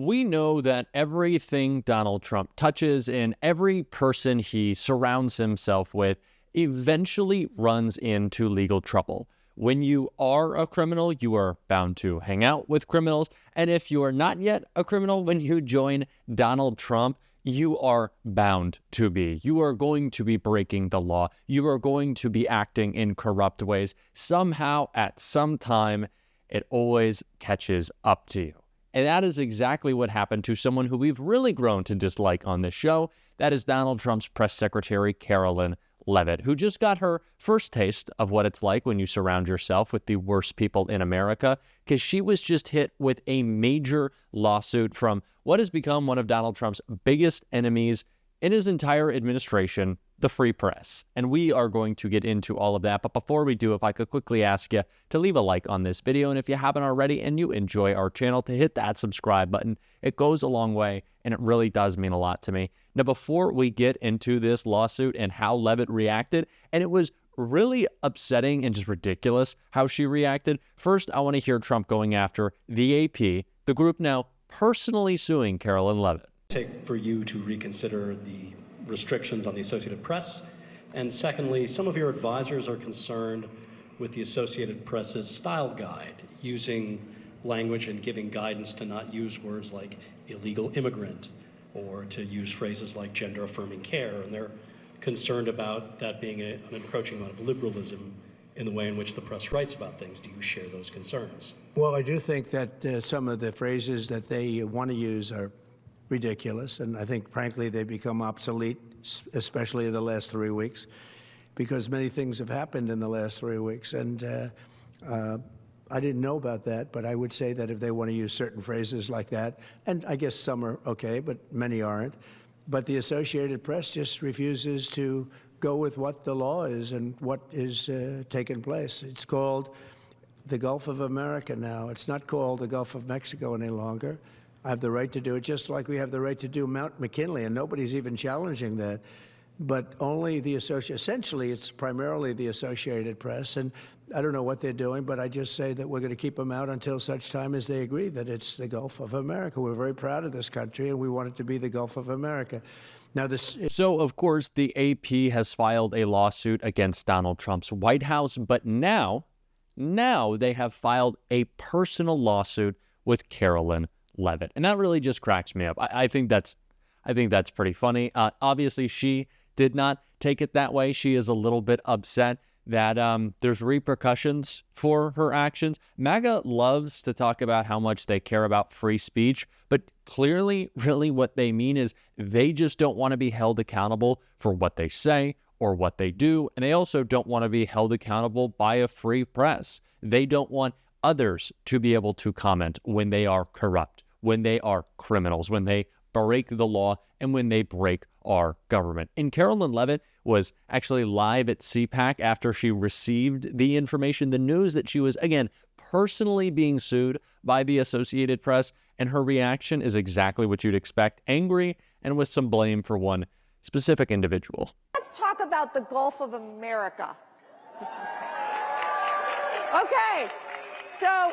We know that everything Donald Trump touches and every person he surrounds himself with eventually runs into legal trouble. When you are a criminal, you are bound to hang out with criminals. And if you are not yet a criminal, when you join Donald Trump, you are bound to be. You are going to be breaking the law. You are going to be acting in corrupt ways. Somehow, at some time, it always catches up to you. And that is exactly what happened to someone who we've really grown to dislike on this show. That is Donald Trump's press secretary, Karoline Leavitt, who just got her first taste of what it's like when you surround yourself with the worst people in America, because she was just hit with a major lawsuit from what has become one of Donald Trump's biggest enemies in his entire administration, the free press. And we are going to get into all of that. But before we do, if I could quickly ask you to leave a like on this video. And if you haven't already and you enjoy our channel, to hit that subscribe button. It goes a long way and it really does mean a lot to me. Now, before we get into this lawsuit and how Leavitt reacted, and it was really upsetting and just ridiculous how she reacted. First, I want to hear Trump going after the AP, the group now personally suing Karoline Leavitt. Take for you to reconsider the restrictions on the Associated Press. And secondly, some of your advisors are concerned with the Associated Press's style guide, using language and giving guidance to not use words like illegal immigrant or to use phrases like gender-affirming care. And they're concerned about that being an encroaching of liberalism in the way in which the press writes about things. Do you share those concerns? Well, I do think that some of the phrases that they want to use are ridiculous, and I think, frankly, they become obsolete, especially in the last 3 weeks, because many things have happened in the last 3 weeks. And I didn't know about that, but I would say that if they want to use certain phrases like that, and I guess some are okay, but many aren't, but the Associated Press just refuses to go with what the law is and what is taking place. It's called the Gulf of America now. It's not called the Gulf of Mexico any longer. I have the right to do it, just like we have the right to do Mount McKinley, and nobody's even challenging that. But only the essentially, it's primarily the Associated Press, and I don't know what they're doing, but I just say that we're going to keep them out until such time as they agree that it's the Gulf of America. We're very proud of this country, and we want it to be the Gulf of America. Now, So, of course, the AP has filed a lawsuit against Donald Trump's White House, but now they have filed a personal lawsuit with Karoline Leavitt, and that really just cracks me up. I think that's pretty funny. Obviously, she did not take it that way. She is a little bit upset that there's repercussions for her actions. MAGA loves to talk about how much they care about free speech, but clearly, really what they mean is they just don't want to be held accountable for what they say or what they do, and they also don't want to be held accountable by a free press. They don't want others to be able to comment when they are corrupt, when they are criminals, when they break the law, and when they break our government. And Karoline Leavitt was actually live at CPAC after she received the information, the news that she was, again, personally being sued by the Associated Press, and her reaction is exactly what you'd expect, angry and with some blame for one specific individual. Let's talk about the Gulf of America. Okay. So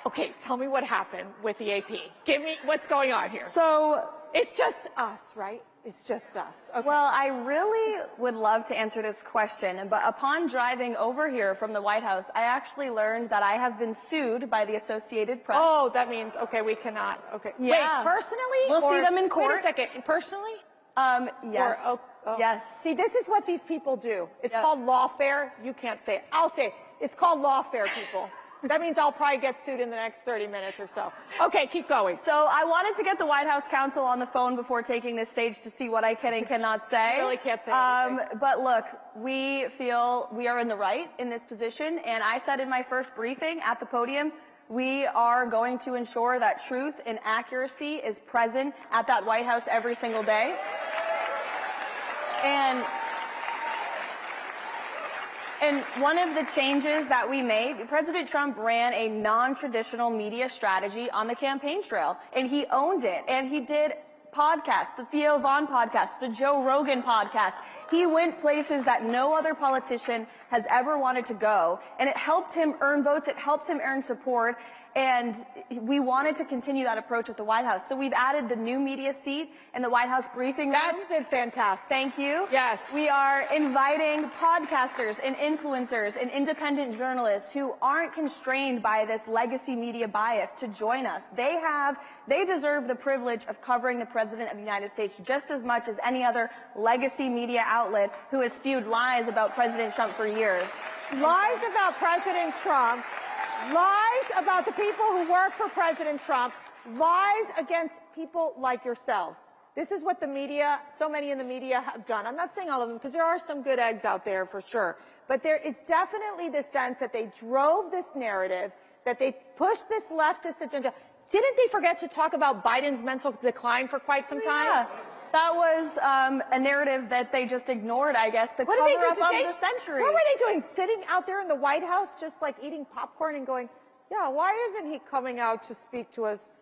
okay, tell me what happened with the AP. Give me what's going on here. So it's just us, right? It's just us. Okay. Well, I really would love to answer this question, but upon driving over here from the White House, I actually learned that I have been sued by the Associated Press. Oh, that means, okay, we cannot. Okay. Yeah. Wait, personally? We'll see them in court. Wait a second. Personally? Yes. Yes. See, this is what these people do. It's called lawfare. You can't say it. I'll say it. It's called lawfare, people. That means I'll probably get sued in the next 30 minutes or so. Okay, keep going. So I wanted to get the White House counsel on the phone before taking this stage to see what I can and cannot say. You really can't say anything. But look, we feel we are in the right in this position, and I said in my first briefing at the podium, we are going to ensure that truth and accuracy is present at that White House every single day. And one of the changes that we made, President Trump ran a non-traditional media strategy on the campaign trail, and he owned it, and he did podcasts, the Theo Vaughn podcast, the Joe Rogan podcast. He went places that no other politician has ever wanted to go, and it helped him earn votes, it helped him earn support, and we wanted to continue that approach with the White House. So we've added the new media seat in the White House briefing room. That's been fantastic. Thank you. Yes. We are inviting podcasters and influencers and independent journalists who aren't constrained by this legacy media bias to join us. They deserve the privilege of covering the President of the United States just as much as any other legacy media outlet who has spewed lies about President Trump for years. Lies about President Trump, lies about the people who work for President Trump, lies against people like yourselves. This is what the media, so many in the media have done. I'm not saying all of them, because there are some good eggs out there for sure. But there is definitely the sense that they drove this narrative, that they pushed this leftist agenda. Didn't they forget to talk about Biden's mental decline for quite some time? Yeah. That was a narrative that they just ignored, I guess, the What did they do? cover-up of the century. What were they doing? Sitting out there in the White House just like eating popcorn and going, yeah, why isn't he coming out to speak to us?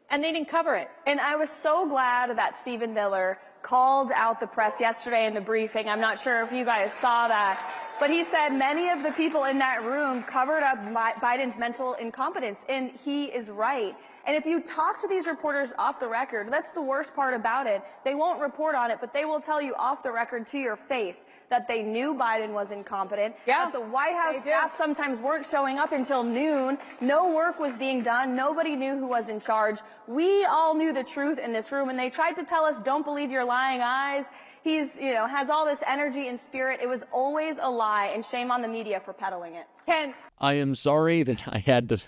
And they didn't cover it. And I was so glad that Stephen Miller called out the press yesterday in the briefing. I'm not sure if you guys saw that. But he said many of the people in that room covered up Biden's mental incompetence. And he is right. And if you talk to these reporters off the record, that's the worst part about it. They won't report on it, but they will tell you off the record to your face that they knew Biden was incompetent. Yeah, that the White House staff sometimes weren't showing up until noon. No work was being done. Nobody knew who was in charge. We all knew the truth in this room, and they tried to tell us, don't believe your lying eyes. He's, has all this energy and spirit. It was always a lie, and shame on the media for peddling it. Ken. I am sorry that I had to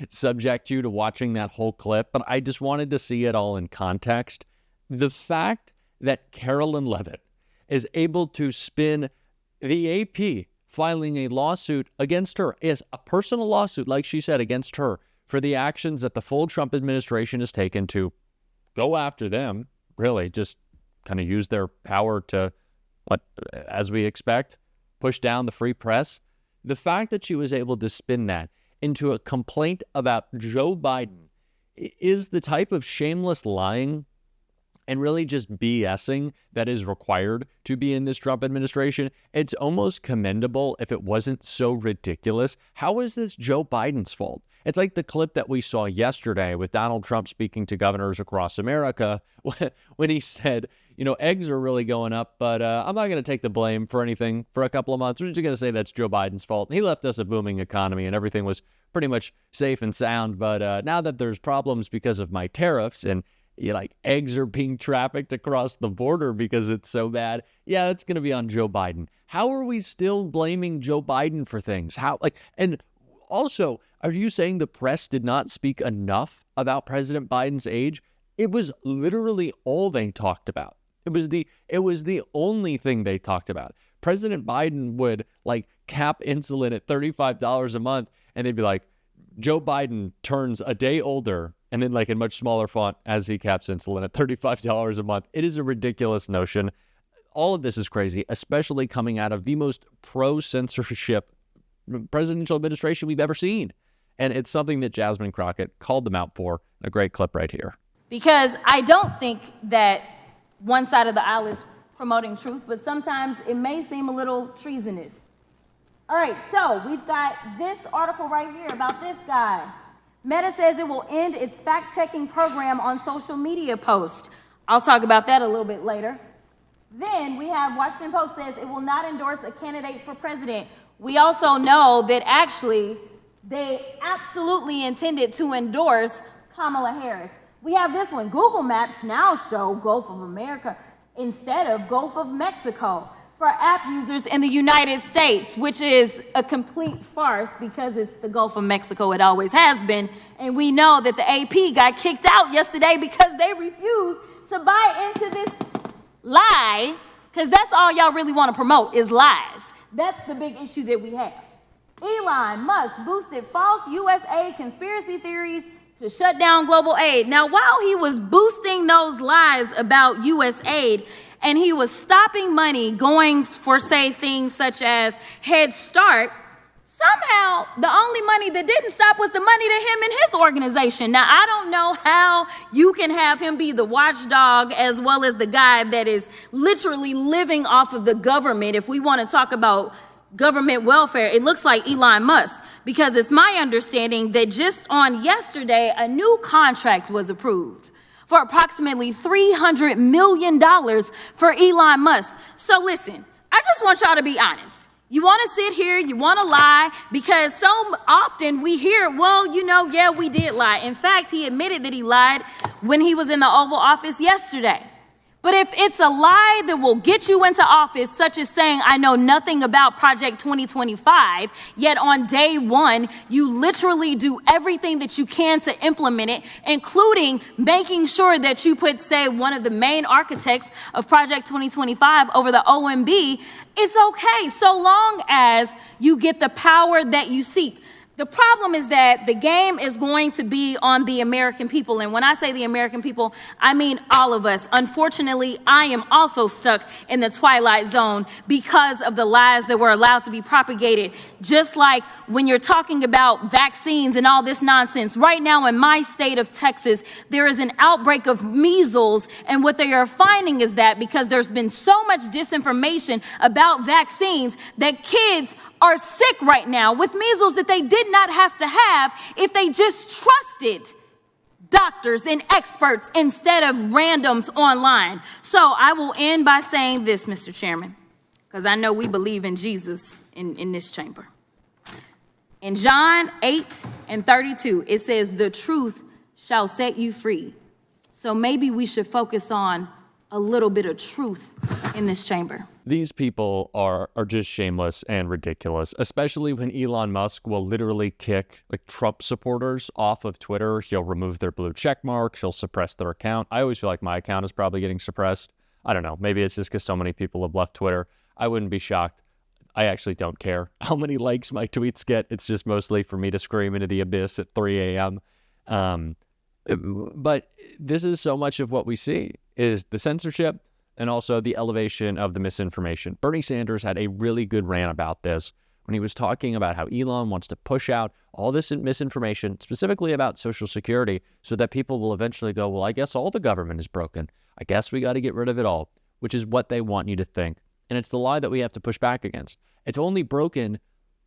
subject you to watching that whole clip, but I just wanted to see it all in context. The fact that Karoline Leavitt is able to spin the AP filing a lawsuit against her, is a personal lawsuit, like she said, against her for the actions that the full Trump administration has taken to go after them, really just kind of use their power to, as we expect, push down the free press. The fact that she was able to spin that into a complaint about Joe Biden is the type of shameless lying and really just BSing that is required to be in this Trump administration. It's almost commendable if it wasn't so ridiculous. How is this Joe Biden's fault? It's like the clip that we saw yesterday with Donald Trump speaking to governors across America when he said, eggs are really going up, but I'm not going to take the blame for anything for a couple of months. We're just going to say that's Joe Biden's fault. He left us a booming economy and everything was pretty much safe and sound. But now that there's problems because of my tariffs and eggs are being trafficked across the border because it's so bad, yeah, it's going to be on Joe Biden. How are we still blaming Joe Biden for things? And also, are you saying the press did not speak enough about President Biden's age? It was literally all they talked about. It was the only thing they talked about. President Biden would cap insulin at $35 a month, and they'd be like, Joe Biden turns a day older, and then in much smaller font as he caps insulin at $35 a month. It is a ridiculous notion. All of this is crazy, especially coming out of the most pro-censorship presidential administration we've ever seen. And it's something that Jasmine Crockett called them out for. A great clip right here. Because I don't think that one side of the aisle is promoting truth, but sometimes it may seem a little treasonous. All right, so we've got this article right here about this guy. Meta says it will end its fact-checking program on social media posts. I'll talk about that a little bit later. Then we have Washington Post says it will not endorse a candidate for president. We also know that actually they absolutely intended to endorse Kamala Harris. We have this one. Google Maps now show Gulf of America instead of Gulf of Mexico for app users in the United States, which is a complete farce because it's the Gulf of Mexico. It always has been. And we know that the AP got kicked out yesterday because they refused to buy into this lie, because that's all y'all really want to promote is lies. That's the big issue that we have. Elon Musk boosted false U.S. aid conspiracy theories to shut down global aid. Now, while he was boosting those lies about U.S. aid, and he was stopping money going for, say, things such as Head Start, somehow the only money that didn't stop was the money to him and his organization. Now, I don't know how you can have him be the watchdog as well as the guy that is literally living off of the government. If we want to talk about government welfare, it looks like Elon Musk, because it's my understanding that just on yesterday, a new contract was approved for approximately $300 million for Elon Musk. So listen, I just want y'all to be honest. You want to sit here, you want to lie, because so often we hear, well, yeah, we did lie. In fact, he admitted that he lied when he was in the Oval Office yesterday. But if it's a lie that will get you into office, such as saying, I know nothing about Project 2025, yet on day one, you literally do everything that you can to implement it, including making sure that you put, say, one of the main architects of Project 2025 over the OMB, it's okay, so long as you get the power that you seek. The problem is that the game is going to be on the American people. And when I say the American people, I mean all of us. Unfortunately, I am also stuck in the twilight zone because of the lies that were allowed to be propagated. Just like when you're talking about vaccines and all this nonsense. Right now in my state of Texas, there is an outbreak of measles. And what they are finding is that because there's been so much disinformation about vaccines, that kids are sick right now with measles that they did not have to have if they just trusted doctors and experts instead of randoms online. So I will end by saying this, Mr. Chairman, because I know we believe in Jesus in this chamber. In John 8:32, it says, the truth shall set you free. So maybe we should focus on a little bit of truth in this chamber. These people are just shameless and ridiculous, especially when Elon Musk will literally kick Trump supporters off of Twitter. He'll remove their blue check marks. He'll suppress their account. I always feel like my account is probably getting suppressed. I don't know. Maybe it's just because so many people have left Twitter. I wouldn't be shocked. I actually don't care how many likes my tweets get. It's just mostly for me to scream into the abyss at 3 a.m. But this is so much of what we see is the censorship and also the elevation of the misinformation. Bernie Sanders had a really good rant about this when he was talking about how Elon wants to push out all this misinformation, specifically about Social Security, so that people will eventually go, well, I guess all the government is broken. I guess we got to get rid of it all, which is what they want you to think. And it's the lie that we have to push back against. It's only broken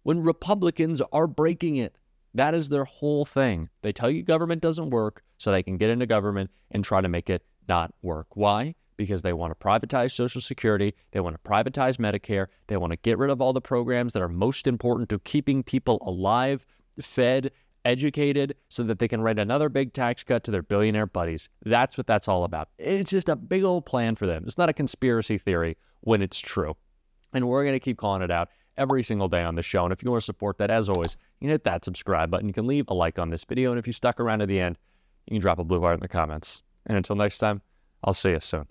when Republicans are breaking it. That is their whole thing. They tell you government doesn't work so they can get into government and try to make it not work. Why? Because they want to privatize Social Security, they want to privatize Medicare, they want to get rid of all the programs that are most important to keeping people alive, fed, educated, so that they can write another big tax cut to their billionaire buddies. That's what that's all about. It's just a big old plan for them. It's not a conspiracy theory when it's true. And we're going to keep calling it out every single day on the show. And if you want to support that, as always, you can hit that subscribe button. You can leave a like on this video. And if you stuck around to the end, you can drop a blue heart in the comments. And until next time, I'll see you soon.